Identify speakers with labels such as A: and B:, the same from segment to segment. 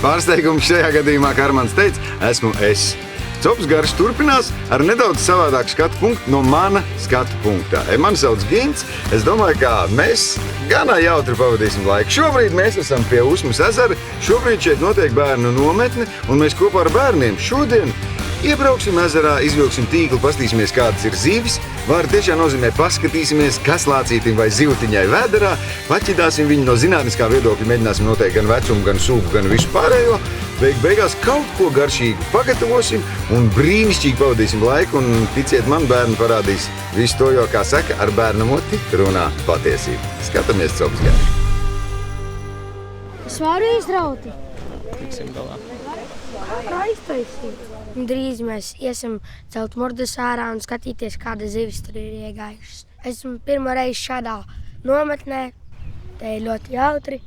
A: Pārsteigums šajā gadījumā, kā Armands teica, esmu es. Cops garš turpinās ar nedaudz savādāku skatu punktu no mana skatu punktā. Mani sauc Gints. Es domāju, ka mēs ganā jautri pavadīsim laiku. Šobrīd mēs esam pie Usmas ezera. Šobrīd šeit notiek bērnu nometne, un mēs kopā ar bērniem šodien iebrauksim ezerā, izvilksim tīklu, pastīsimies, kādas ir zivis. Vārdi tiešām nozīmē paskatīsimies, kas lācītim vai zivtiņai vēderā. Paķidāsim viņu no zinātniskā viedokļa, mēģināsim noteikt gan vecumu, gan sūku, gan visu pārējo. Beigās kaut ko garšīgu pagatavosim un brīnišķīgi pavadīsim laiku. Un ticiet man, bērni parādīs visu to, jo, kā saka, ar bērnu moti runā patiesību. Skatāmies Cops garš.
B: Es varu izrauti.
C: Tiksim galā.
B: Kā iztaisīt? Drīz mēs iesim celt murdus ārā un skatīties, kāda zivis tur ir iegājušas. Esmu pirmo reizi šādā nometnē. Te ir ļoti jautri.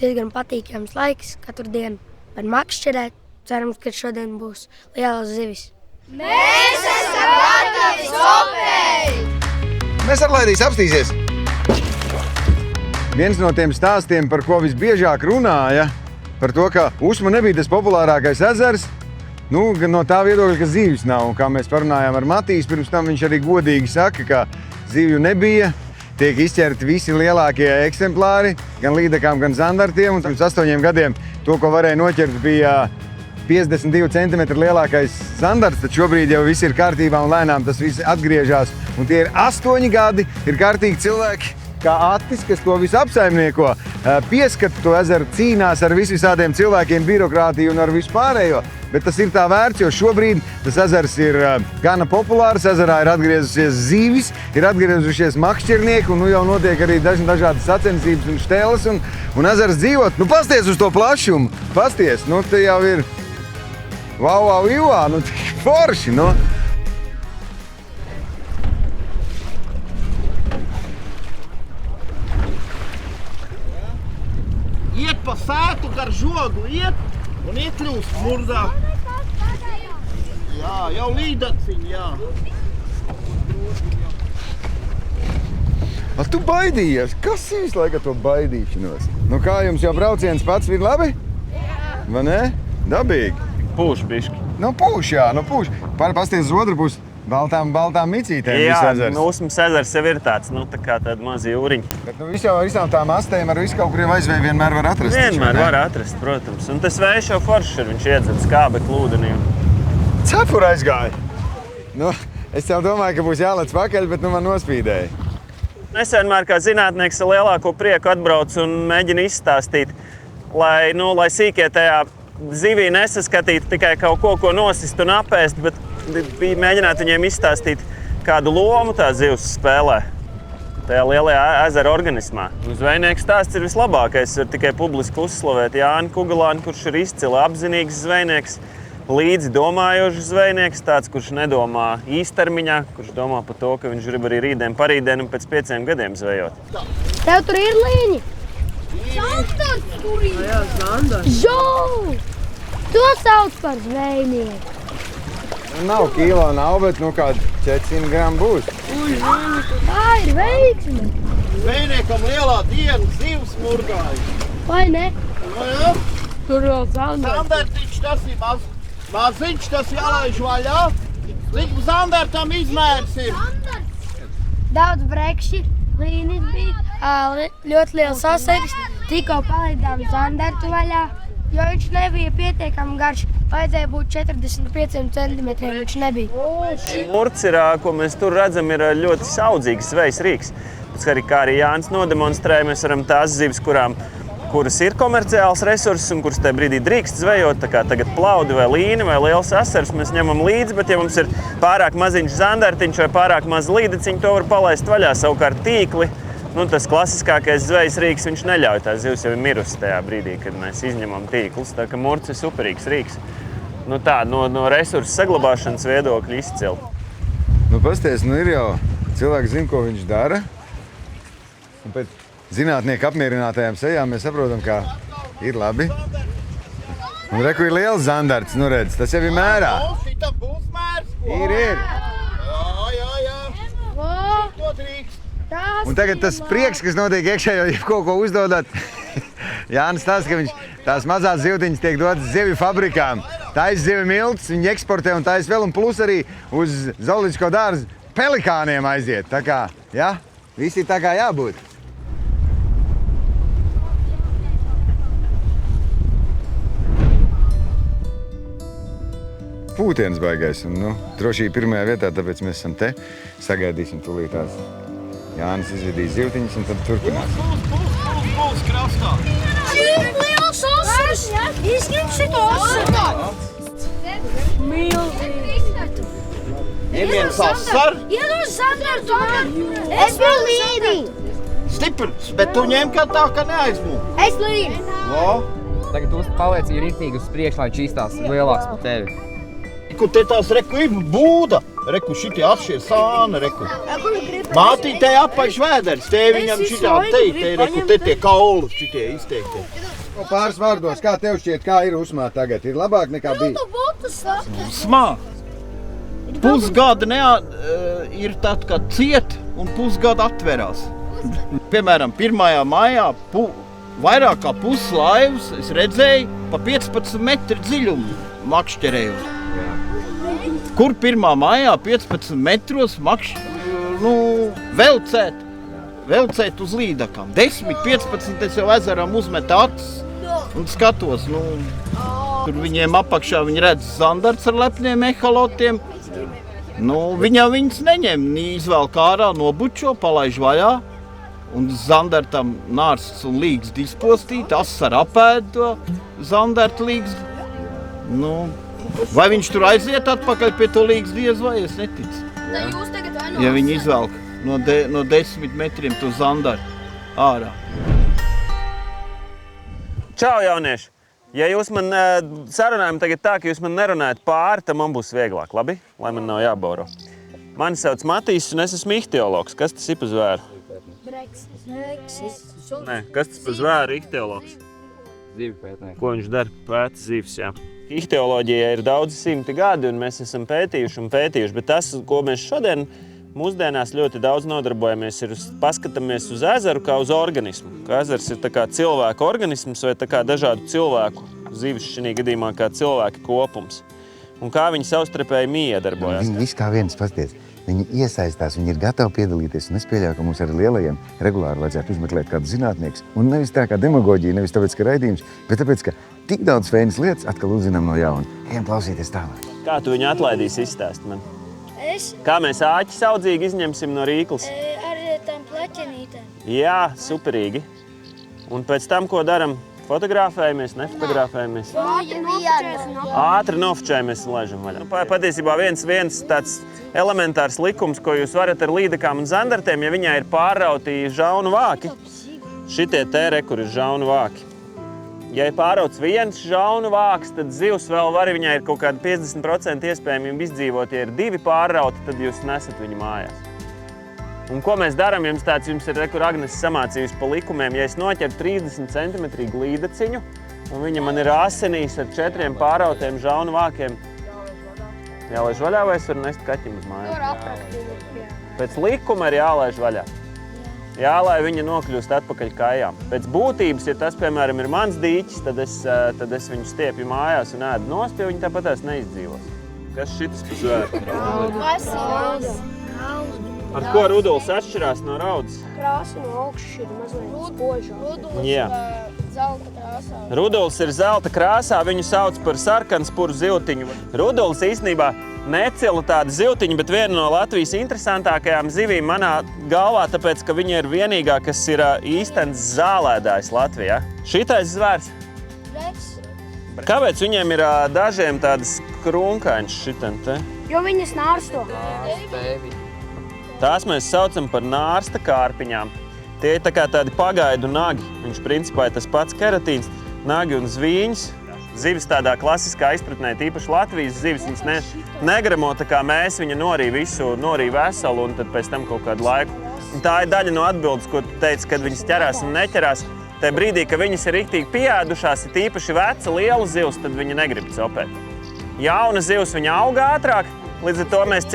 B: Diezgan patīkams laiks katru dienu. Var makšķerēt. Cerams, ka šodien būs lielas zivis.
D: Mēs esam gatavi sopei!
A: Mēs ar Laidīs apstīsies. Viens no tiem stāstiem, par ko visbiežāk runāja, par to, ka Usma nebija tas populārākais ezers, gan no tā viedokļa, ka zīves nav. Un kā mēs parunājām ar Matīs, pirms tam viņš arī godīgi saka, ka zīvju nebija. Tiek izķerti visi lielākie eksemplāri, gan līdekām, gan zandartiem. Un pirms 8 gadiem to, ko varēja noķert, bija 52 cm lielākais zandarts. Tad šobrīd jau viss ir kārtībā un lēnām tas viss atgriežas. Un tie ir 8 gadi, ir kārtīgi cilvēki, kā Attis, kas to visu apsaimnieko, pieskata to ezeru, cīnās ar visādiem cilvēkiem, birokrātiju un ar visu pārējo. Bet tas ir tā vērts, jo šobrīd tas ezers ir gana populārs. Ezerā ir atgriezusies zivis, ir atgriezušies makšķernieki, un jau notiek arī dažādas sacensības un šteles, un ezers dzīvot. Pasties uz to plašumu, pasties, te jau ir vau, juvā, tik forši,
E: Iet pa sētu gar žogu, iet un iekļūst murdā. Jā, jau līdaciņ, jā.
A: Tu baidījies? Kas visu laiku to baidīšanos? Kā jums jau brauciens pats ir labi? Jā. Vai ne? Dabīgi.
C: Pūš bišķi.
A: Pūš, jā, pūš. Pasties uz otru pusi. Baltām micītēm viss ezers.
C: Jā, Usmas ezers jau ir tāds, tā kā tāda mazi jūriņi.
A: Bet visām tām astēm ar visu kaut kuriem aizvēju vienmēr var atrast.
C: Vienmēr var atrast, protams. Un tas vējš jau foršs ir, viņš iedzed skābekli ūdenī.
A: Cepura aizgāja. Es jau domāju, ka būs jālec pakaļ, bet man nospīdēja.
C: Es vienmēr kā zinātnieks ar lielāko prieku atbraucu un mēģinu izstāstīt, lai sīkie tajā zivī nesaskatītu tikai kaut ko nosist un apēst, bet bija mēģināt viņiem izstāstīt, kādu lomu tā zivs spēlē tajā lielajā ezera organismā. Zvejnieks stāsts ir vislabākais. Var tikai publiski uzslavēt Jāni Kugalāni, kurš ir izcili apzinīgs zvejnieks, līdzi domājošs zvejnieks, tāds, kurš nedomā īstermiņā, kurš domā par to, ka viņš grib arī rītdien, parītdien un pēc 5 gadiem zvejot.
B: Tev tur ir līņi?
D: Zandarts tur ir!
E: Jā, zandarts.
B: Žou! To sauc par zvejnieku.
A: Nav kilo, bet kādi 400 gramu būs.
B: Tā ir veiksme.
E: Zvejniekam lielā diena zivs murgāja.
B: Vai ne?
E: Jā.
B: Tur vēl zandarts.
E: Zandartiņš tas ir maziņš, tas jālaiž vaļā. Cik zandartam izmērs ir?
B: Daudz brekši, līnis bija, ļoti liels sasegs. Tikko palaidām zandartu vaļā, jo viņš nebija pietiekami garš. Vajadzēja būt 45 centimetriem, viņš nebija.
C: Murts, ko mēs tur redzam, ir ļoti saudzīgs zvejas rīks. Kā arī Jānis nodemonstrēja, mēs varam tās zivis, kuras ir komerciāls resurss un kuras tajā brīdī drīkst zvejot, tā kā tagad plaudi vai līni vai liels esers, mēs ņemam līdzi, bet ja mums ir pārāk maziņš zandartiņš vai pārāk maz līdeciņu, to var palaist vaļā. Savukārt tīkli, tas klasiskākais zvejas rīks, viņš neļauj. Tā zivs jau ir mirusi tajā brīdī, kad mēs izņemam tīklus. Tā kā murts ir superīgs rīks. No resursu saglabāšanas viedokļa izcili.
A: Pasties, ir jau cilvēki zina, ko viņš dara. Un pēc zinātnieku apmierinātajām sejām mēs saprotam, ka ir labi. Un reku ir liels zandarts, redz, tas jau ir mērā.
E: Šitam būs mērs.
A: Ir.
E: Jā. Ko drīkst?
A: Un tagad tas prieks, kas notiek iekšā, jo kaut ko uzdodat. Jānis stāsta, ka viņš Tās mazās zivtiņas tiek dotas zivju fabrikām. Taisa zivju miltus, viņi eksportē un taisa vēl, un plus arī uz zooloģisko dārzu pelikāniem aiziet. Tā kā, ja, visi tā kā jābūt. Pūtiens baigais, un, drošība pirmajā vietā, tāpēc mēs esam te. Sagaidīsim tūlītās. Jānis izvedīs zivtiņas, un tad turpināsim.
E: Būs krastā.
D: Liels osurs! Izņem šito osuru!
E: Ir viens asar,
D: Iedod Zandartu man! Es vēl līdī!
E: stiprs, bet tu ņem kā tā, ka neaizmū.
D: Es līdī!
F: Tagad tu paliec riktīgi uz priekšu, lai čīstās lielāks par tevi.
E: Reku, te tās reku ir būda. Reku, šitie atšie sāna, reku. Mātī, te apaļš vēders, te viņam šitā te reku, te tie kauli šitie izteikti.
A: Pāris vārdos, kā tev šķiet, kā ir Usmā tagad? Ir labāk nekā bija?
E: Smāk. Pusgada ir tad, kad ciet un pusgada atverās. Piemēram, 1. maijā vairāk kā puslaivas es redzēju pa 15 metru dziļumu makšķerēju. Kur 1. maijā 15 metros velcēt uz līdakām. 10-15 es jau ezeram uzmetu acis un skatos. Tur viņiem apakšā viņi redz zandarts ar lepniem ehalotiem. Viņas neņem, izvēl ārā, nobučo, palaiž vaļā. Un zandartam nārsts un līgsti izpostīt, asar apēd to zandartu līgsti. Vai viņš tur aiziet atpakaļ pie to līgas diez vai, es neticu. Ja viņi izvelk no 10 metriem to zandartu ārā.
C: Čau, jaunieši! Ja jūs man sarunājam tagad tā, ka jūs man nerunājat pāri, tad man būs vieglāk, labi? Lai man nav jāboro. Mani sauc Matīs un es esmu ihtiologs. Kas tas ir pa zvēru? Nē, kas tas pa zvēru ihtiologs?
F: Zivju pētnieki.
C: Ko viņš dara? Pēta zivs, jā. Ihtioloģija ir daudzi simti gadi, un mēs esam pētījuši, bet tas, ko mēs šodien mūsdienās ļoti daudz nodarbojamies, ir paskatāmies uz ezeru kā uz organismu. Ka ezers ir tā kā cilvēku organisms vai tā kā dažādu cilvēku zivis, šī gadījumā kā cilvēki kopums. Un kā viņi savstarpēji miedarbojās.
A: Viņi visi kā viens, pasties. Viņi iesaistās, viņi ir gatavi piedalīties, un es pieļauju, ka mums ar lielajiem regulāri vajadzētu uzmeklēt kādu zinātnieks. Un nevis tā kā demagoģija, nevis tāpēc, ka raidījums, bet tāpēc, ka tik daudz fēnas lietas atkal uzzinām no jauna. Ejam klausīties tālāk.
C: Kā tu viņu atlaidīsi izstāst man?
D: Es
C: Kā mēs āķi saudzīgi izņemsim no rīkles?
D: ar tām plaķenītēm.
C: Jā, superīgi. Un pēc tam, ko daram? Fotografējamies, nefotografējamies? Ātri nofočējamies un laižam vaļā. Patiesībā viens tāds elementārs likums, ko jūs varat ar līdakām un zandartiem, ja viņā ir pārrauti žaunu vāki. Šitie te, kur ir žaunu vāki. Ja ir pārrauts viens žaunu vāks, tad zivs vēl var, viņai ir kaut kāda 50% iespējamība izdzīvot. Ja ir 2 pārrauti, tad jūs nesat viņu mājās. Un ko mēs darām? Jums ir, kur Agnes samācījusi pa likumiem. Ja es noķeru 30 cm līdaciņu, un viņa man ir asinīs ar 4 pārautiem žaunu vākiem, jālaiž vaļā vai es varu nest kaķim uz mājām? Pēc likuma ir jālaiž vaļā. Jā, lai viņa nokļūst atpakaļ kājām. Pēc būtības, ja tas, piemēram, ir mans dīķis, tad es viņu stiepju mājās un ēdu nost, jo viņi tāpatās neizdzīvos. Kas šitas pa zvēru? Ar ko ruduls atšķirās no raudas?
B: Krāsa no augšas ir mazliet spožā.
C: Jā.
D: Zelta krāsā.
C: Ruduls ir zelta krāsā, viņu sauc par sarkanspuru zivtiņu. Ruduls īstenībā necila tāda zivtiņa, bet viena no Latvijas interesantākajām zivīm manā galvā, tāpēc, ka viņa ir vienīgā, kas ir īstenis zālēdājs Latvijā. Šitais zvērs. Kāpēc viņiem ir dažiem tādas krunkaiņas šitam te?
B: Jo viņas nārsto.
C: Tās mēs saucam par nārsta kārpiņām. Tie ir tā kā tādi pagaidu nagi. Viņš principā ir tas pats keratīns, nagi un zvīņas. Zivis tādā klasiskā izpratnē, tīpaši Latvijas zivis, viņas negremo tā kā mēs, viņa norīja visu, norīja veselu un tad pēc tam kaut kādu laiku. Un tā ir daļa no atbildes, ko tu teici, kad viņas ķerās un neķerās. Tajā brīdī, ka viņas ir riktīgi pieēdušās, ir tīpaši veca, liela zivs, tad viņa negrib copēt. Jauna zivs viņa auga ātrāk, līdz ar to mēs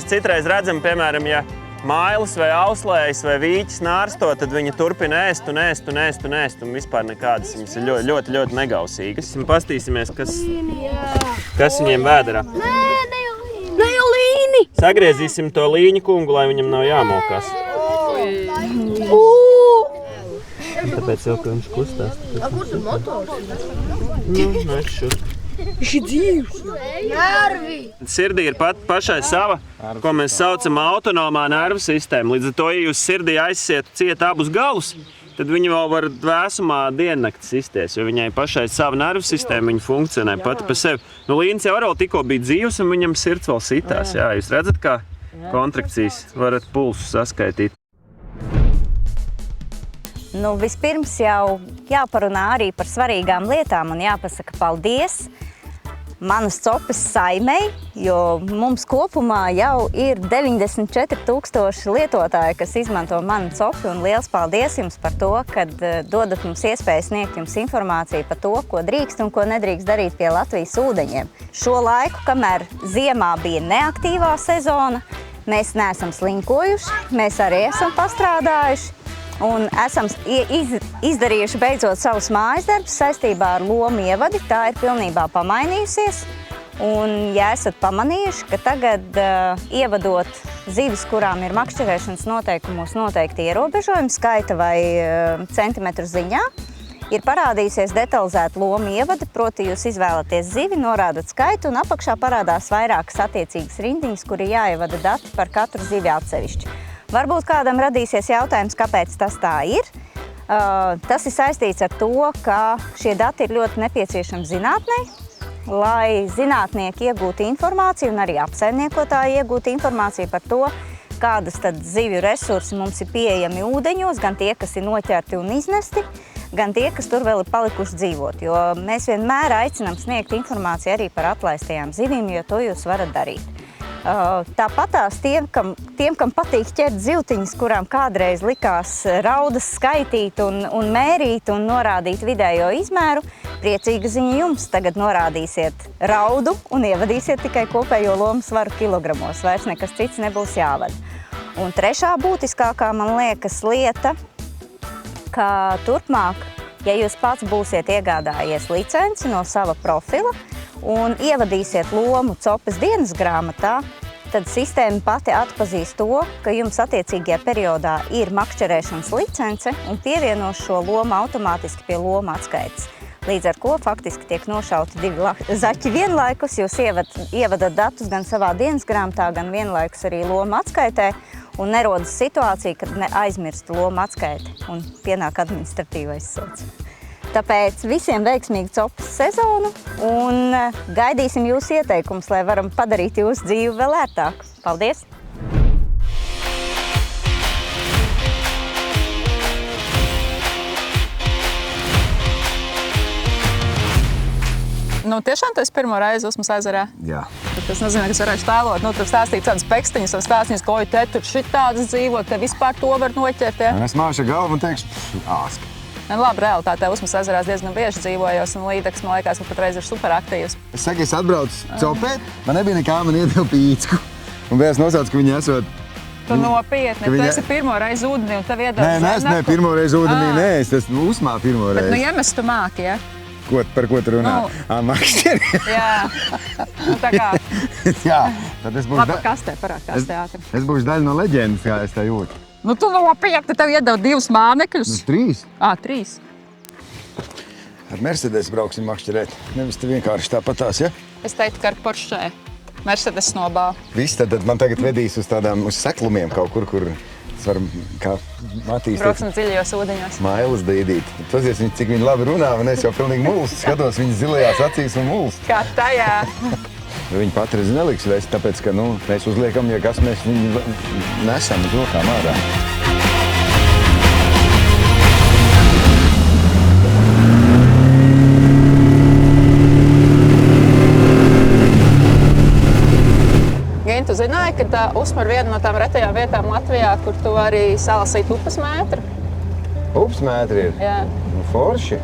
C: citreiz redzam, piemēram, ja mailas vai auslējas vai vīķis nārsto, tad viņi turpina ēst un vispār nekādas viņas ir ļoti, ļoti negausīgas. Pastīsimies, kas viņiem vēderā.
D: Ne jau līni!
C: Sagriezīsim to līņu kungu, lai viņam nav jāmokās. Tāpēc jau, ka viņš kustās.
D: Kur tur motors? Nervi!
C: Sirdī ir pašai sava, ko mēs saucam autonomā nervu sistēma. Līdz ar to, ja jūs sirdī aizsietu ciet abus galus, tad viņi vēl var vēsumā diennaktis izties, jo viņai pašai sava nervu sistēma, viņa funkcionē pati pa sevi. Nu, Līns jau arī tikko bija dzīvs, un viņam sirds vēl sitās. Jā, jūs redzat, kā kontrakcijas varat pulsu saskaitīt.
G: Nu, vispirms jau jāparunā arī par svarīgām lietām un jāpasaka paldies manas copes saimei, jo mums kopumā jau ir 94,000 lietotāji, kas izmanto manu copi, un liels paldies jums par to, kad dodat mums iespēju sniegt jums informāciju par to, ko drīkst un ko nedrīkst darīt pie Latvijas ūdeņiem. Šo laiku, kamēr ziemā bija neaktīvā sezona, mēs neesam slinkojuši, mēs arī esam pastrādājuši. Un esam izdarījuši beidzot savus mājas darbus saistībā ar lomu ievadi. Tā ir pilnībā pamainījusies. Un, ja esat pamanījuši, ka tagad ievadot zivis, kurām ir makšķerēšanas noteikumos noteikti ierobežojumi skaita vai centimetru ziņā, ir parādījusies detalizēta loma ievada, proti jūs izvēlaties zivi, norādat skaitu un apakšā parādās vairākas attiecīgas rindiņas, kur ir jāievada dati par katru zivi atsevišķi. Varbūt kādam radīsies jautājums, kāpēc tas tā ir. Tas ir saistīts ar to, ka šie dati ir ļoti nepieciešami zinātnei, lai zinātnieki iegūtu informāciju un arī apsaimniekotāji iegūtu informāciju par to, kādas tad zivju resursi mums ir pieejami ūdeņos, gan tie, kas ir noķerti un iznesti, gan tie, kas tur vēl ir palikuši dzīvot. Jo mēs vienmēr aicinām sniegt informāciju arī par atlaistajām zivīm, jo to jūs varat darīt. Tāpatās tiem, kam patīk ķert zivtiņas, kurām kādreiz likās raudas skaitīt un mērīt un norādīt vidējo izmēru, priecīga ziņa jums. Tagad norādīsiet raudu un ievadīsiet tikai kopējo lomu svaru kilogramos. Vairs nekas cits nebūs jāvada. Un trešā būtiskākā, man liekas, lieta, ka turpmāk, ja jūs pats būsiet iegādājies licenci no sava profila, un ievadīsiet lomu copes dienas grāmatā, tad sistēma pati atpazīs to, ka jums attiecīgajā periodā ir makšķerēšanas licence un pievienos šo lomu automātiski pie loma atskaites. Līdz ar ko faktiski tiek nošauti divi zaķi vienlaikus, jūs ievadat datus gan savā dienas grāmatā, gan vienlaikus arī loma atskaitē, un nerodas situācija, kad aizmirst loma atskaiti un pienāk administratīvais sods. Tāpēc visiem veiksmīgu copes sezonu un gaidīsim jūsu ieteikumus, lai varam padarīt jūsu dzīvi vēl ērtāku. Paldies!
H: Nu, tiešām tas pirmo reizi Usmas ezerā?
A: Jā.
H: Tas nozīmē, ka es varēšu tēlot, tur stāstīt tādas pekstiņas un stāstīt, ko te tur šitādas dzīvo, te vispār to var noķert. Ja?
A: Un es māšu galvu un teikšu, āski.
H: Labi, realitātē Usmas ezerās diezgan bieži dzīvojos, un līdeks, man liekas, ka patreiz ir superaktīvs.
A: Es saku, es atbraucu copēt, man nebija nekā, man iedeva pīcku. Un vēl es nosaucu, ka viņi esot...
H: Tu nopietni, tu esi pirmo reizi ūdenī un tev iedeva
A: zēnaku? Nē, pirmo reizi ūdenī, nē, es esmu Usmā pirmo reizi.
H: Bet, iemest tu māki, ja?
A: Par ko tu runā? Makšķeri?
H: Jā, tā kā...
A: Jā, tad es būšu...
H: Labi, kastē, parād kastē ātri.
A: Es būšu daļa no leģendas, kā es tā jūtu.
H: Nu, tu nopietni, tev iedeva 2 mānekļus.
A: 3.
H: 3.
A: Ar Mercedes brauksim makšķerēt. Nevis te vienkārši tāpatās, ja?
H: Es teiktu, ka ar Porsche. Mercedes snobā.
A: Viss, tad man tagad vedīs uz tādām, uz seklumiem kaut kur, kur es varu kā attīstīt.
H: Brauksim dziļajos ūdeņos.
A: Mailes dīdīt. Pazies, cik viņi labi runā, un es jau pilnīgi mulst. Skatos viņas zilajās acīs un mulst.
H: Kā tajā.
A: Viņi patreiz neliks vēst, tāpēc, ka, mēs uzliekam, ja kas mēs viņu nesam uz rokām ārā.
H: Gini, tu zināji, ka Usma ir viena no tām retajām vietām Latvijā, kur tu vari salasīt upes mētru?
A: Upes mētri ir?
H: Jā.
A: Forši?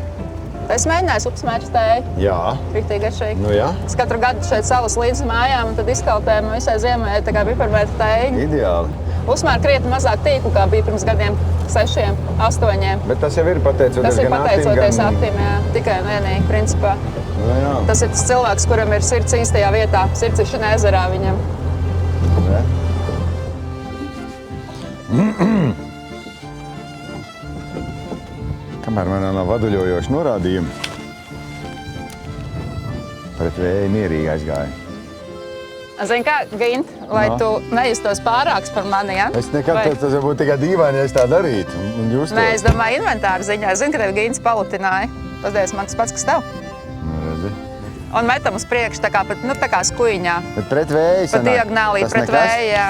H: Es mēģināju upes mētru tēju.
A: Jā.
H: Riktīgi garšīgi.
A: Nu jā.
H: Es katru gadu šeit salas līdz mājām un tad izkaltējumu visai ziemai tā kā piparmētru tēju.
A: Ideāli.
H: Uzmēr krietni mazāk tīklu, kā bija pirms gadiem 6, 8.
A: Bet tas jau ir pateicoties
H: Tas ir
A: gan
H: pateicoties
A: Atim,
H: Atim, jā, tikai un vienīgi, principā.
A: Nu, jā.
H: Tas ir tas cilvēks, kuram ir sirds īstajā vietā, sirds ir šajā ezerā viņam.
A: Ja. Kamēr man nav vaduļojoši norādījumi, pret vēju mierīgi aizgāja.
H: Zini kā, Gint, lai
A: No.
H: tu nejustos pārāks par mani, ja?
A: Es nekad,
H: Vai-
A: tas būtu tikai dīvaini, ja es tā darītu. Un jūs to...
H: Nē, es domāju, inventāra ziņā. Es zinu, ka tev Gints palutināja. Tas man tas pats, kas tev.
A: Nu, redzi.
H: Un metam uz priekšu tā kā, tā kā skuiņā.
A: Bet pret vēju
H: Pa
A: sanāk.
H: diagonālī,
A: Tas
H: pret
A: nekas?
H: vēju, jā.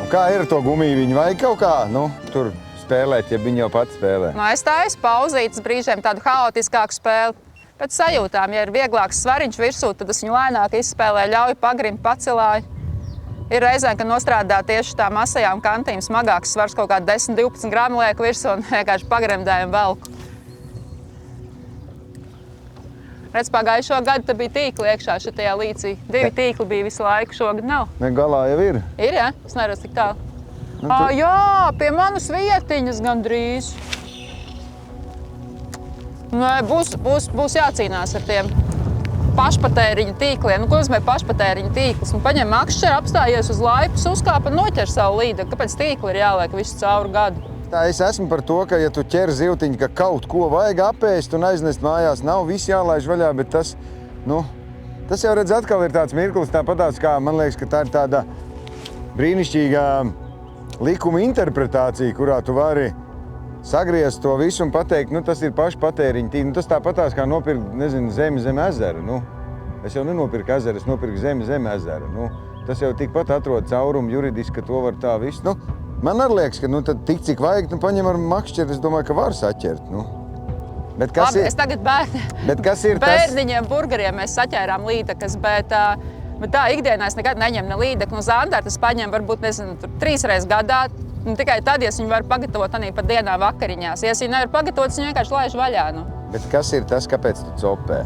A: Un kā ir ar to gumiju? Viņi vajag kaut kā, tur spēlēt, ja viņi jau pats spēlē.
H: Nu, es taisu pauzītes brīžiem tādu haotiskāku spēli. Pēc sajūtām, ja ir vieglāks svariņš virsū, tad es viņu lēnāk izspēlēju, ļauju pagrimt, pacelāju. Ir reizēm, kad nostrādā tieši tām asajām kantīm smagāks svars, kaut kā 10-12 gramu lieku virsū un vienkārši pagremdēju un velku. Redz, pagājušo gadu te bija tīkli iekšā šitajā līcī. 2 tīkli bija visu laiku, šogad nav.
A: Ne, galā jau ir.
H: Ir, ja? Es neredzu tik tālu.
A: Nu, tu-
H: Jā, pie manas vietiņas gandrīz. Nē, būs jācīnās ar tiem pašpatēriņu tīkliem. Nu, ko nozīmē pašpatēriņu tīkls? Nu, paņem makšķeru, apstājies uz laipas, uzkāp un noķer savu līdekli. Kāpēc tīkli ir jāliek visu cauri gadu?
A: Tā es esmu par to, ka, ja tu ķer zivtiņu, ka kaut ko vajag apēst un aiznest mājās, nav viss jālaiž vaļā, bet tas jau redz atkal ir tāds mirklis, tāpatās kā, man liekas, ka tā ir tāda brīnišķīga likuma interpretācija, kurā tu vari sagriezt to visu un pateikt, tas ir pašpatēriņa tīkls. Tas tāpatās kā nopirkt, nezinu, zemi zem ezera. Es jau nenopirku ezeru, es nopirku zemi zem ezera. Tas jau tikpat atrod caurumu juridiski, ka to var tā visu. Man arī liekas, ka tad tik cik vajag, paņem ar makšķeri, es domāju, ka var saķert. Bet kas
H: Labi,
A: ir?
H: es tagad
A: Bet kas ir tas?
H: bērniņiem burgeriem mēs saķērām līdekas, bet tā ikdienā es nekad neņemu ne līdekli. No zandarta es paņemu varbūt, nezinu, 3 reizes gadā. Tikai tad, ja es viņu varu pagatavot arī pa dienā vakariņās. Ja es viņu nevaru pagatavot, es viņu vienkārši laižu vaļā.
A: Bet kas ir tas, kāpēc tu copē?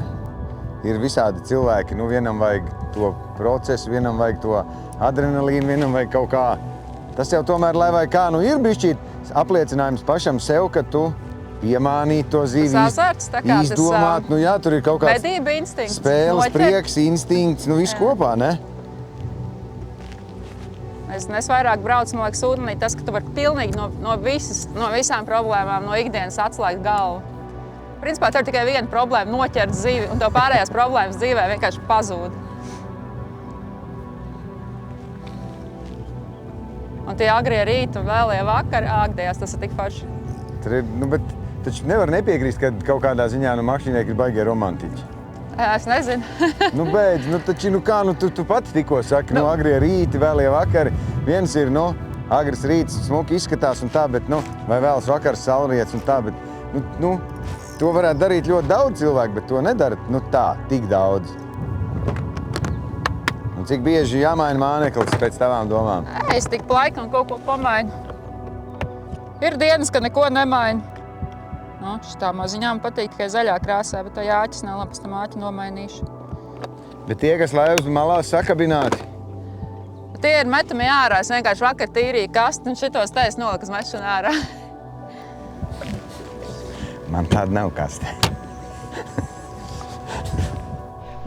A: Ir visādi cilvēki, vienam vajag to procesu, vienam vajag to adrenalīnu, vienam vajag kaut kā. Tas jau tomēr, lai vai kā, ir bišķīt apliecinājums pašam sev, ka tu piemānīt to zivi,
H: Tas azarts, tā kā tas,
A: izdomāt. Jā, tur ir kaut kāds
H: medību instinkts.
A: spēles,
H: noķert.
A: prieks, instinkts, viss kopā, ne?
H: Es vairāk braucu, man liekas, ūdenī tas, ka tu vari pilnīgi no visām problēmām, no ikdienas atslēgt galvu. Principā tev ir tikai viena problēma – noķert zivi, un tev pārējās problēmas dzīvē vienkārši pazūd. Un tie agrie rīti un vēlie vakari āgdējās, tas ir tik forši.
A: Tur ir, bet taču nevar nepiekrist, ka kaut kādā ziņā makšķinieki ir baigie romantiķi.
H: Es nezinu.
A: Beidz, taču, tu pati tikko saki, agrie rīti, vēlie vakari. Viens ir, agrs rīts, smuki izskatās un tā, bet, vai vēlas vakars saulrietis un tā, bet, to varētu darīt ļoti daudz cilvēku, bet to nedara, tā, tik daudz. Un cik bieži jāmaina māneklis pēc tavām domām?
H: Es tik laikam kaut ko pamainu. Ir dienas, ka neko nemainu. Tā maziņām patīk tikai zaļā krāsā, bet tā jāķis nav labi, pēc tam āķi nomainīšu.
A: Bet tie, kas laivas malās sakabināti?
H: Tie ir metami ārā. Es vienkārši vakar tīrīju kasti un šitos te es noliku uz mešanu ārā.
A: Man tāda nav kaste.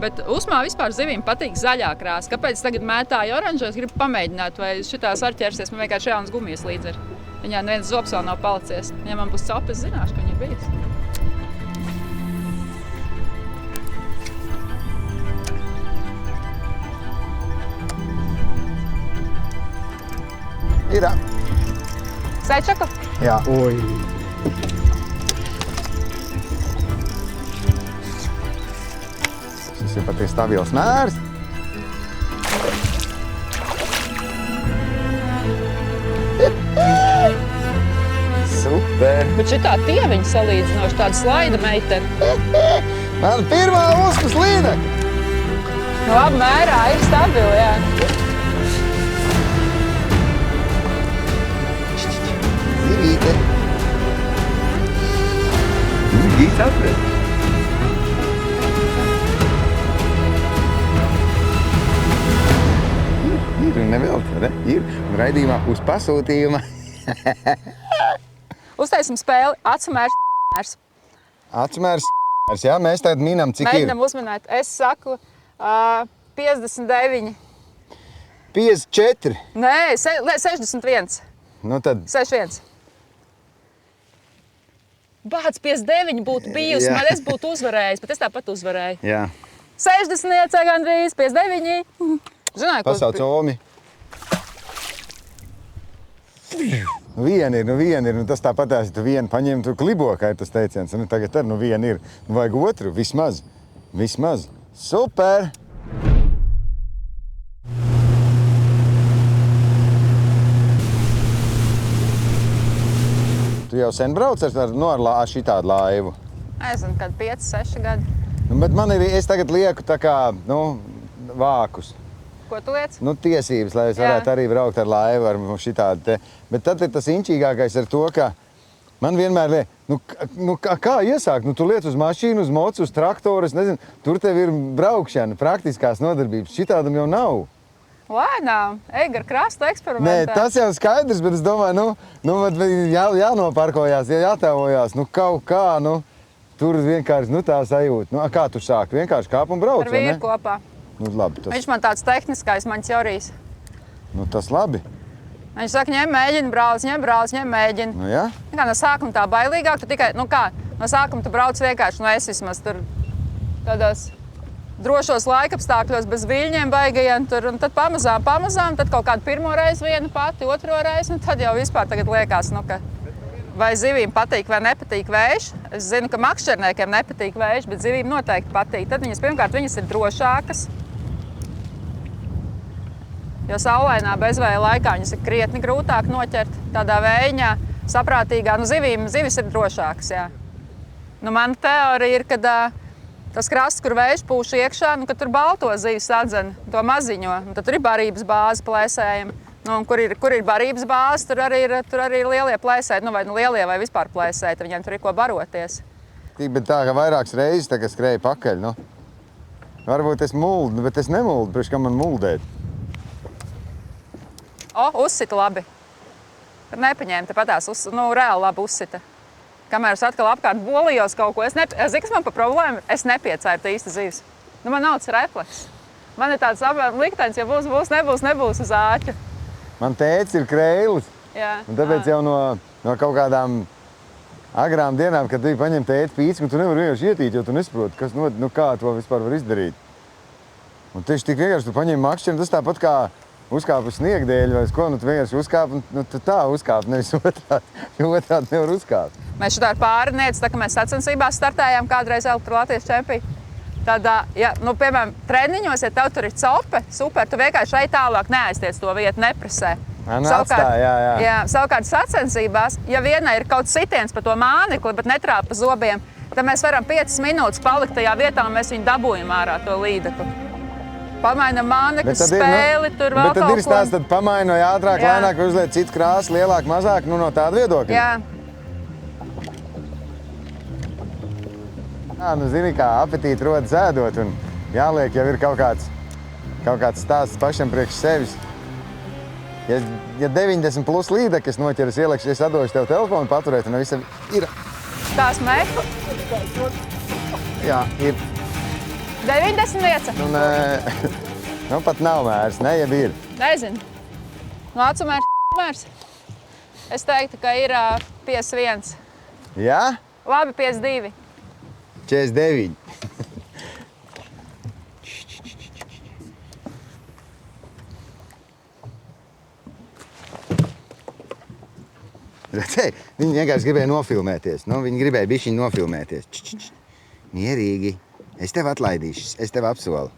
H: Bet Usmā vispār zivīm patīk zaļā krāsa. Kāpēc tagad mētāju oranžo? Es gribu pamēģināt, vai šitās var ķersies. Man vienkārši jaunas gumijas līdz ir. Viņā neviens zobs vēl nav palicies. Ja man būs copa, es zināšu, ka viņa ir bijis.
A: Ir.
H: Sēčaku?
A: Jā, oi. Tas ir patiesi stabils mērs. Super!
H: Bet šitā tieviņa salīdzinoši tāda slaida meitene.
A: Man pirmā uzkas līdeka!
H: Labi mērā, ir stabili, jā.
A: Zivīte! Gīts atpred! Ir nevelti, ne? Ir. ir. Un raidījumā uz pasūtījuma.
H: Uztaisim spēli Atsmērs.
A: Atsmērs. Jā, mēs tagad minam, cik
H: Mēģinam uzminēt. Es saku 59.
A: 54.
H: Nē, 61.
A: Nu tad
H: 61. Bāc, 59 būtu bijusi,
A: Jā.
H: man es būtu uzvarējis, bet es tāpat uzvarēju.
A: jā,
H: 60 gandrīz, 59. Zināju, ko
A: pasauc Omi. Viena ir, nu tas tāpatās, ja tu vienu paņem, tu klibo, kā ir tas teiciens. Nu tagad ar, nu viena ir, nu vajag otru, vismaz. Super! Tu jau sen brauc ar šitādu laivu.
H: Nezinu, kad 5, 6 gadi.
A: Nu, bet es tagad lieku tā kā, nu, vākus.
H: Ko tu liec?
A: Nu, tiesības, lai es varētu arī braukt ar laivu ar šitādu te. Bet tad ir tas inčīgākais ar to, ka man vienmēr liek, kā iesākt? Nu, tu liec uz mašīnu, uz mocu, uz traktoru, es nezinu, tur tev ir braukšana, praktiskās nodarbības. Šitādam jau nav.
H: Lēnām, ej gar krastu eksperimentē.
A: Nē, tas jau skaidrs, bet es domāju, jānoparkojās, jātēvojās, nu, kaut kā, nu, tur vienkārši, nu, tā sajūta. Nu, kā tu sāki? Vienkārši kāp un brauc,
H: Ar
A: vai ne?
H: vīru kopā.
A: Nu, labi, tas,
H: Viņš man tāds tehniskais, mans Jorijs.
A: nu, tas labi.
H: Viņš saka, ņem mēģini, brauc, ņem mēģini.
A: Nu, jā?
H: Kā no sākuma tā bailīgāk, tu tikai, no sākuma tu brauc vienkārši, es vismaz tur tādos drošos laikapstākļos bez viļņiem baigajiem tur, un tad pamazām, tad kaut kādu pirmo reizi vienu pati, otro reizi, un tad jau vispār tagad liekas, ka vai zivīm patīk vai nepatīk vējš. Es zinu, ka makšķerniekiem nepatīk vējš, bet zivīm noteikti patīk. Tad pirmkārt, viņas ir drošākas, jo saulainā bezvēja laikā viņas ir krietni grūtāk noķert. Tādā vējiņā, saprātīgā, zivis ir drošākas, jā. Nu, mana teorija ir, ka tas krasts, kur vējš pūš iekšā, ka tur balto zivi sadzen, to maziņo. Tad tur ir barības bāze plēsējiem. Un kur ir barības bāze, tur arī ir lielie plēsēji, vai lielie vai vispār plēsēji, tad viņiem tur ir ko baroties.
A: Bet tā, ka vairākas reizes tā, ka skrēja pakaļ, nu. Varbūt es muldu, bet es nemuldu, priekš kā man muldēt.
H: Uzsita labi. Tad nepaņēma, tepatās, reāli labi uzsita. Kamēr es atkal apkārt bolijos kaut ko, zini, kas man pa problēmu? Es nepiecēru īsti zivis. Man nav tas refleks. Man ir tāds liktenis, ja būs, nebūs uz āķa.
A: Man tētis ir kreilis.
H: Jā.
A: Un tāpēc jau no kaut kādām agrām dienām, kad tu paņem tēti pīci, tu nevari vienkārši ietīt, jo tu nesaproti, kas kā to vispār var izdarīt. Un tieši tik vienkārši tu paņem makšķeri, tas tāpat kā uzkāp uz sniegdēļu vai ko, tu vienkārši uzkāp un tu tā uzkāp, nevis otrādi nevar uzkāpt.
H: Mēs šitā ar pārinieci, tā kā mēs sacensībās startējām kādreiz Latvijas čempionu. Tad, piemēram, treniņos, ja tev tur ir cope, super, tu vienkārši ej tālāk, neaiztiec to vietu, nepresē. Savukārt sacensībās, ja vienai ir kaut sitiens pa to mānekli, bet netrāpa zobiem, tad mēs varam 5 minūtes palikt tajā vietā un mēs viņu dabūjam ārā to līdekli. Pamainam mānekli, spēli, tur vēl kaut ko.
A: Bet tad ir stāsts, tad pamaino ātrāk, lēnāk, uzliek citu krāsu, lielāk, mazāk, no tāda viedokļa.
H: Jā.
A: Zini, kā apetīti rodas ēdot un jāliek jau ir kaut kāds stāsts pašam priekš sevis. Ja 90 plus līdekļus noķeras ielekšu, es atdošu tev telefonu paturēt un visa ir.
H: Tās mēģ?
A: Jā, ir.
H: 90 lieca?
A: Nu, pat nav mērs, ne, jeb ir.
H: Nezinu. Vācu mērs. Es teiktu, ka ir 51.
A: Jā?
H: Labi, 52.
A: 49. Redzēji, viņi vienkārši gribēja nofilmēties. Viņi gribēja bišķiņ nofilmēties. Mierīgi. Es tev atlaidīšu, es tev apsolu.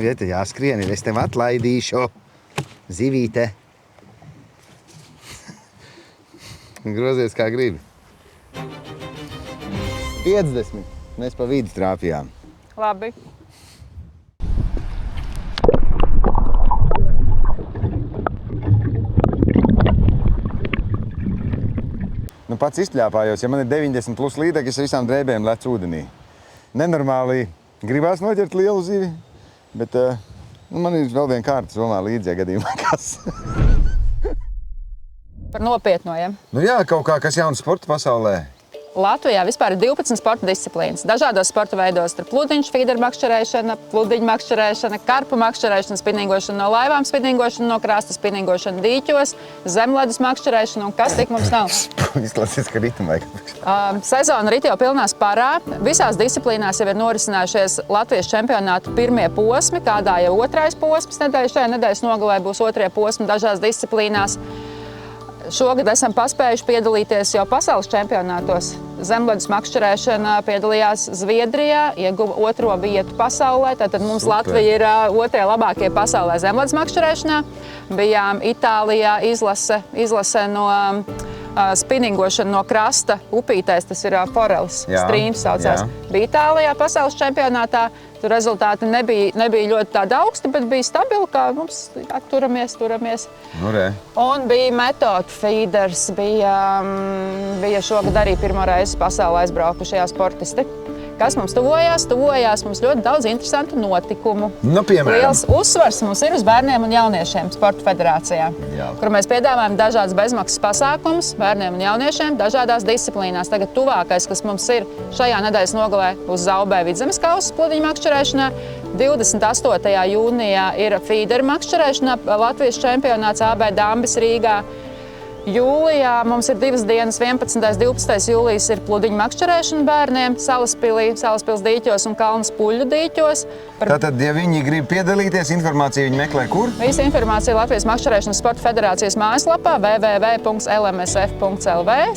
A: Ja te jāskrien, es tev atlaidīšu. Zivīte. Grozies kā gribi. 50. Mēs pa vidu trāpījām.
H: Labi.
A: Pats izpļāpājos, ja man ir 90 plus līdekļi, es visām drēbēm lec ūdenī. Nenormāli gribās noķert lielu zivi, bet Man ir vēl viena kārta somā līdzīgā gadījumā, kas.
H: Par nopietno, ja?
A: Nu jā, kaut kā kas jauns sporta pasaulē.
H: Latvijā vispār ir 12 sporta disciplīnas. Dažādos sporta veidos tur pludiņš, feederu makšķerēšana, pludiņu makšķerēšana, karpu makšķerēšana, spinningošana no laivām, spinningošana no krasta, spinningošana dīķos, zemledus makšķerēšana un kas tik mums nav.
A: Izklausīs, ka ritam vajag.
H: Sezona rit jau pilnā sparā. Visās disciplīnās jau ir norisinājušies Latvijas čempionātu pirmie posmi, kādā jau otrais posms nedēļas. Šajā nedēļas nogalē būs otrie posmi dažās disciplīnās. Šogad esam paspējuši piedalīties jau pasaules čempionātos. Zemledus makšķerēšana piedalījās Zviedrijā, ieguva 2. vietu pasaulē. Tātad mums Latvija ir 2. labākie pasaulē zemledus makšķerēšanā. Bijām Itālijā izlase no spinningošana no krasta upītēs, tas ir forelis, strīms saucās. Bija Itālijā pasaules čempionātā. Tur rezultāti nebija ļoti tādi augsti, bet bija stabili, kā mums turamies.
A: Nu, re.
H: Un bija metodu feeders, bija šogad arī pirmo reizi pasaulē aizbraukušajā sportisti. Kas mums tuvojās? Tuvojās mums ļoti daudz interesantu notikumu.
A: Nu, piemēram.
H: Liels uzsvars mums ir uz bērniem un jauniešiem Sporta federācijā, kur mēs piedāvājam dažādas bezmaksas pasākumus bērniem un jauniešiem dažādās disciplīnās. Tagad tuvākais, kas mums ir šajā nedēļas nogalē uz Zaubē vidzemes kausas pludiņu makšķerēšanā, 28. jūnijā ir feederu makšķerēšanā Latvijas čempionāts AB Dambis Rīgā. Jūlijā mums ir 2 dienas, 11. 12. jūlijas ir pludiņu makšķerēšana bērniem Salaspils dīķos un Kalnas puļu dīķos.
A: Tātad, ja viņi grib piedalīties, informāciju viņi meklē kur?
H: Visa informācija Latvijas makšķerēšanas sporta federācijas mājaslapā www.lmsf.lv,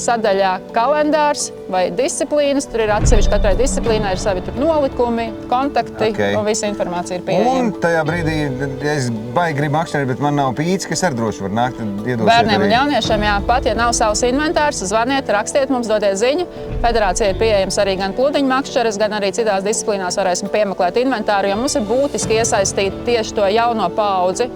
H: sadaļā kalendārs vai disciplīnas. Tur ir atsevišķi katrai disciplīnai, ir savi tur nolikumi, kontakti un visa informācija ir pieejama.
A: Un tajā brīdī, ja es baigi gribu makšķerēt, bet man nav pīts, kas ar droši var nākt, tad iedosiet
H: bērniem un jauniešiem, jā, pat ja nav savs inventārs, zvaniet, rakstiet mums, dodiet ziņu. Federācija ir pieejams arī gan pludiņu makšķeres, gan arī citās disciplīnās varēsim piemeklēt inventāru, jo mums ir būtiski iesaistīt tieši to jauno paudzi.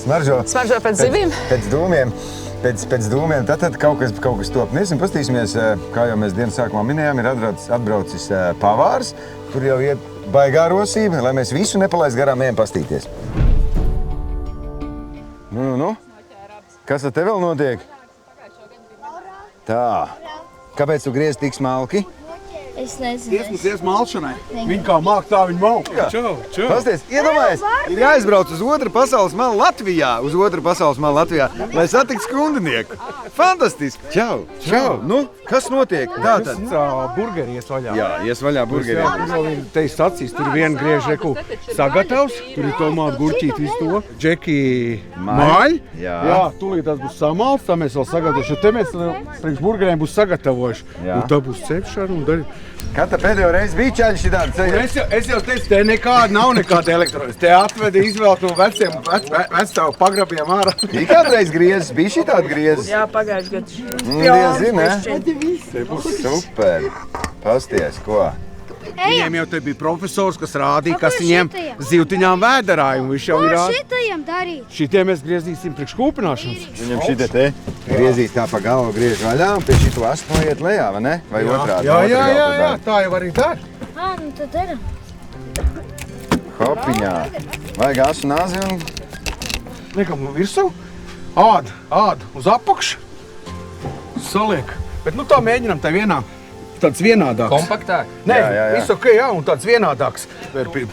A: Smaržo
H: pēc zivīm.
A: Pēc dūmiem. Pēc dūmiem, tad kaut kas top. Mēs paskatīsimies, kā jau mēs dienas sākumā minējām, ir atbraucis pavārs. Tur jau iet baigā rosība, lai mēs visu nepalaist garām, ejam pastīties. Nu. Kas ar te vēl notiek? Tā. Kāpēc tu griez tik smalki?
D: Es nezinu.
I: Ies malšanai. Viņi kā māk, tā viņi mau. Čau.
A: Pasties, iedomājies, ir jāizbrauc uz otru pasaules malu Latvijā, lai satiktu skrundinieku. Fantastiski. Čau. Nu, kas notiek? Tātad.
I: Burgeri ies vaļā.
A: Jā, ies vaļā burgeri.
I: Te ir sacīs, tur viena griež reku sagatavs, tur ir tomātu gurķīt visu to. Džeki maļ. Jā, tūlīt tas būs samalts, tā mēs vēl sagatavoši. Te mēs priekš burgeriem būs sagatavojuši. Un tā būs cepšana un daļa.
A: Katra pēdējo reizi bija čaļi šitādi ceļi?
I: Es jau teicu, te nav nekāda elektronika. Te atvedi izvēlt no vecstāvu pagrabiem ārā.
A: Bija kādreiz griezes, bija šitādi griezes?
J: Jā, pagājuši gadu.
A: Diezi, ne? Super. Pasties, ko?
I: Viņiem jau te bija profesors, kas rādīja, kas viņiem zivtiņām vēderāja. Un viņš jau ir rādījis.
D: Ko šitajam darīt?
I: Šitie mēs griezīsim priekš kūpināšanas.
A: Viņam šitie te griezīs tā pa galvu griež vaļā un pie šito astu noiet lejā, vai ne? Vai otrādi?
I: Jā, tā jau arī dar.
D: Nu tad daram.
A: Hopiņā. Vajag asu nāzi un...
I: Liekam virsū. Ādu uz apakšu. Saliek. Bet nu tā mēģinam tā vienā. Tāds vienādāks.
F: Kompaktāk?
I: Nē,
A: Jā.
I: viss ok, jā, un tāds vienādāks.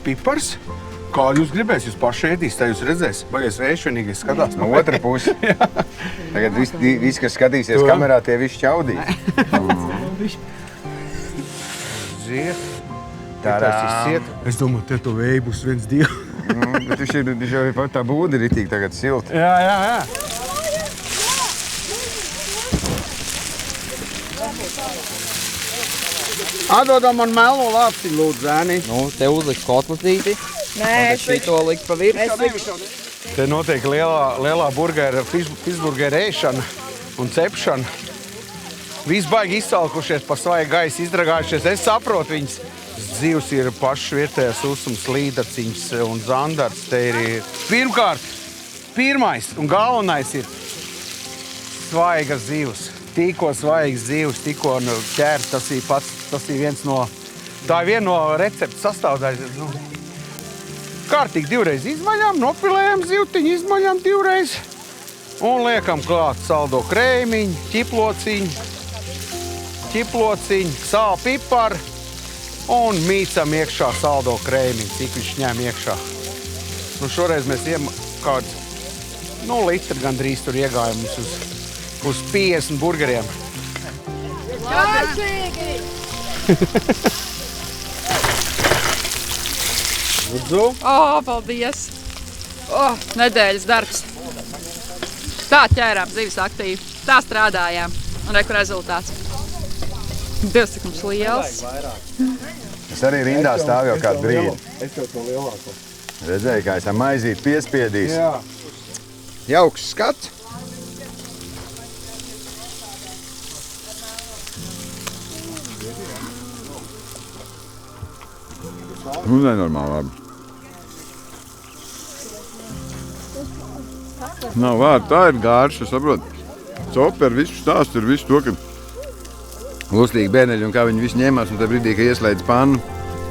I: Pipars. Kā jūs gribēs, jūs paši ēdīs, tā jūs redzēs. Baigies vēšvenīgi skatās.
A: No otra pusi. Tagad visi, kas skatīsies kamerā, tie visi čaudīs.
I: Ziet.
A: Tarā.
I: Es domāju, te to vēju būs viens dievs.
A: Bet viņš jau ir pat tā būda ritīgi tagad silta.
I: Jā. Atdodam man melno lāpstiņu, lūdzu, zēni.
F: Nu, te uzliks kotletīti.
J: Nē,
F: es šito likt pa virsmu.
I: Te notiek lielā burgera, fišburgera ēšana un cepšana. Visi baigi izsalkušies pa svaigu gaisu, izdragājušies. Es saprotu, viņas zivs ir pašas vietējās uzsums, līdaciņas un zandarts. Te ir pirmkārt, pirmais un galvenais ir svaigas zivs. Tikko svaigas zivs, tikko ķērt, tas ir viens no, tā ir viena no recepta sastāvdaļas. kārtīgi divreiz izmaļām, nopilējam zivtiņu, izmaļām divreiz. Un liekam klāt saldo krēmiņu, ķiplociņu, sāli, piparu un mīcam iekšā saldo krēmiņu, cik viņš ņem iekšā. Nu, šoreiz mēs kāds, litru gandrīz tur iegājam uz 50 burgeriem.
H: Kāršīgi! Paldies! Nedēļas darbs. Tā ķērām zivis aktīvi, tā strādājām. Un reku rezultāts. Dievs, cik mums liels.
A: Es arī rindā stāvu jau kādu brīdi.
I: Es tev to lielāko.
A: Redzēju, kā esam maizīt piespiedīs.
I: Jā.
A: Jauks skats. Nu, nenormāli labi. Nav vārdu, tā ir gārša, saprot. Coper, visu stāstu ir visu to, ka lustīgi bērneļi un kā viņi visi ņēmās un tā brīdī, ka ieslēdz pannu.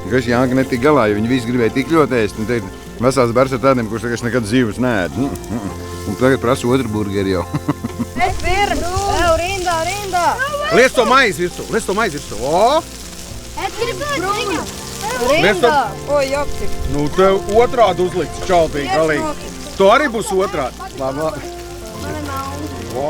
A: Kas Jānka netika galā, jo viņi visi gribēja tik ļoti ēst. Un te ir vesels bars ar tādiem, kurš tagad nekad zivs neēd. Un tagad prasa otru burgeri jau.
D: Es pirms! Rindā!
I: Liec to maizi virsū. O!
D: Es gribu!
I: Rindā!
H: O, jopci!
I: Nu, tev otrādi uzliks čaltīgi galīgi. Tu arī būs otrādi. Labi. O!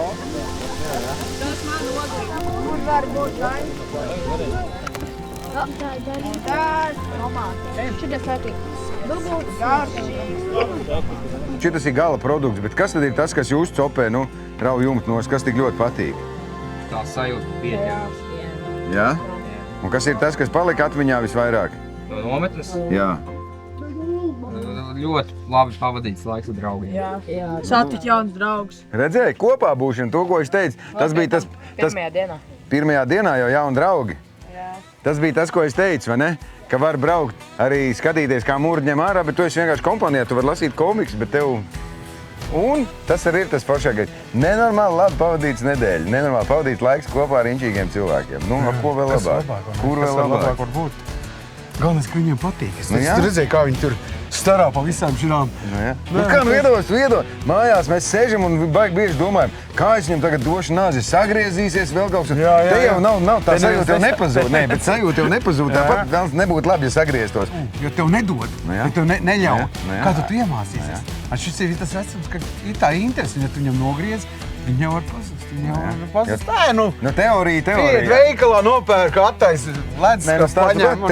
A: Šitas ir gala produkts, bet kas tad ir tas, kas jūs copē, rauj jumtu nos, kas tik ļoti patīk?
F: Tā sajūta pieķērās.
A: Jā? Un kas ir tas, kas palika atmiņā visvairāk?
F: No nometnes?
A: Jā.
F: Ļoti labi pavadīts laiks ar draugiem.
H: Satikt jauns draugs.
A: Redzēji, kopā būšana, to, ko es teicu. Tas bija tas...
H: Pirmajā dienā.
A: Pirmajā dienā jau jauni draugi. Tas bija tas, ko es teicu, vai ne? Ka var braukt, arī skatīties, kā mūri ņem ārā, bet tu esi vienkārši kompanijā, tu vari lasīt komiks, bet tev... Un tas arī ir tas foršākais. Nenormāli labi pavadīts nedēļa, nenormāli pavadīts laiks kopā ar inčīgiem cilvēkiem. Nu, ar ko vēl labāk? Kur vēl labāk
I: var būt? Galvenais, ka viņiem patīk. Es
A: jā.
I: redzēju, kā viņi tur starā pa visām šinām.
A: Nu, kā iedos? Mājās mēs sēžam un baigi bieži domājam, kā es viņam tagad došu nāzi, sagriezīsies vēl kaut kas. Te jau nav tā sajūta jau nepazūd. Nē, bet sajūta jau nepazūd. Tāpat nebūtu labi, ja sagrieztos.
I: Jo tev nedod, ja tev neļauj. Kā tu iemācīsies? Šis ir tas vecums, ka ir tā interesi, ja tu viņam nogriez, viņi jau var pazust. Tā,
A: Nu, teorija.
I: Iet veikalā nopērk, attaisa ledus, kas paņem.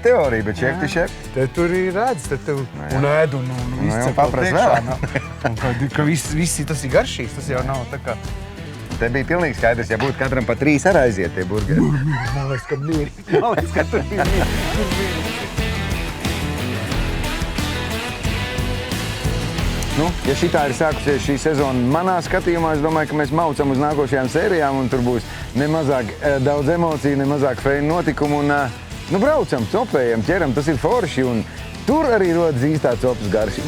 A: Teorija, bet šefti šefti.
I: Te tur ir redz, te tev un ēd un izcep priekšā. Un ka visi tas ir garšīgs, tas jau nav tā kā...
A: Te bija pilnīgi skaidrs, ja būtu katram pa 3 arī aiziet tie burgeri.
I: Man liekas, ka mierīgi. Man liekas, ka tur bija mierīgi.
A: Nu, ja šitā ir sākusies šī sezona manā skatījumā, es domāju, ka mēs maucam uz nākošajām sērijām un tur būs nemazāk daudz emociju, nemazāk feinu notikumu un braucam, copējam, ķeram, tas ir forši un tur arī rodas īstā copas garši.